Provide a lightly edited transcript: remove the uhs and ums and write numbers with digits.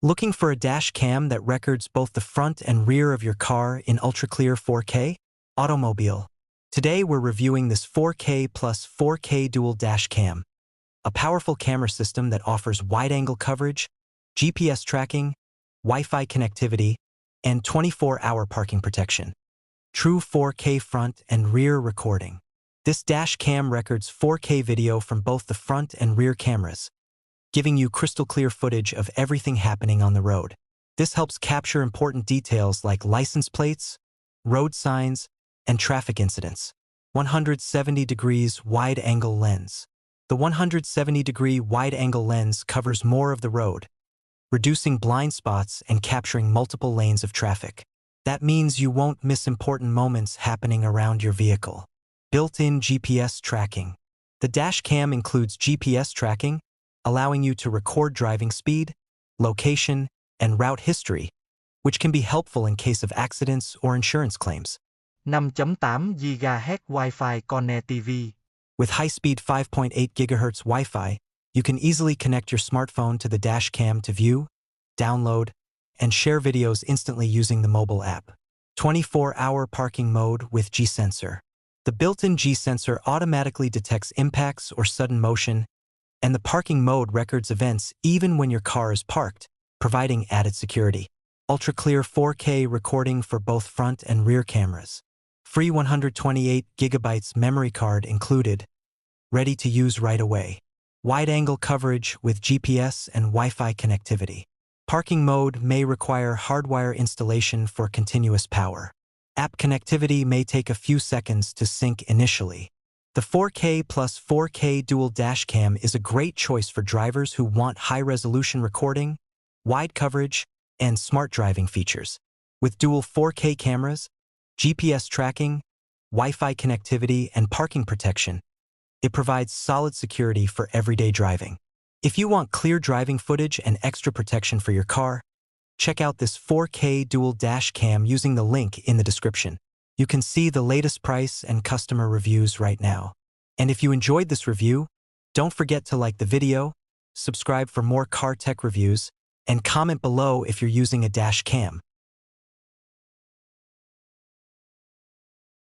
Looking for a dash cam that records both the front and rear of your car in ultra-clear 4K? Automobile. Today we're reviewing this 4K plus 4K dual dash cam, a powerful camera system that offers wide-angle coverage, GPS tracking, Wi-Fi connectivity, and 24-hour parking protection. True 4K front and rear recording. This dash cam records 4K video from both the front and rear cameras, giving you crystal clear footage of everything happening on the road. This helps capture important details like license plates, road signs, and traffic incidents. 170 degrees wide-angle lens. The 170-degree wide-angle lens covers more of the road, reducing blind spots and capturing multiple lanes of traffic. That means you won't miss important moments happening around your vehicle. Built-in GPS tracking. The dash cam includes GPS tracking, allowing you to record driving speed, location, and route history, which can be helpful in case of accidents or insurance claims. 5.8 GHz Wi-Fi Connectivity. With high-speed 5.8 GHz Wi-Fi, you can easily connect your smartphone to the dash cam to view, download, and share videos instantly using the mobile app. 24-hour parking mode with G-sensor. The built-in G-sensor automatically detects impacts or sudden motion, and the parking mode records events even when your car is parked, providing added security. Ultra-clear 4K recording for both front and rear cameras. Free 128 GB memory card included, ready to use right away. Wide-angle coverage with GPS and Wi-Fi connectivity. Parking mode may require hardwire installation for continuous power. App connectivity may take a few seconds to sync initially. The 4K plus 4K dual dash cam is a great choice for drivers who want high-resolution recording, wide coverage, and smart driving features. With dual 4K cameras, GPS tracking, Wi-Fi connectivity, and parking protection, it provides solid security for everyday driving. If you want clear driving footage and extra protection for your car, check out this 4K dual dash cam using the link in the description. You can see the latest price and customer reviews right now. And if you enjoyed this review, don't forget to like the video, subscribe for more car tech reviews, and comment below if you're using a dash cam.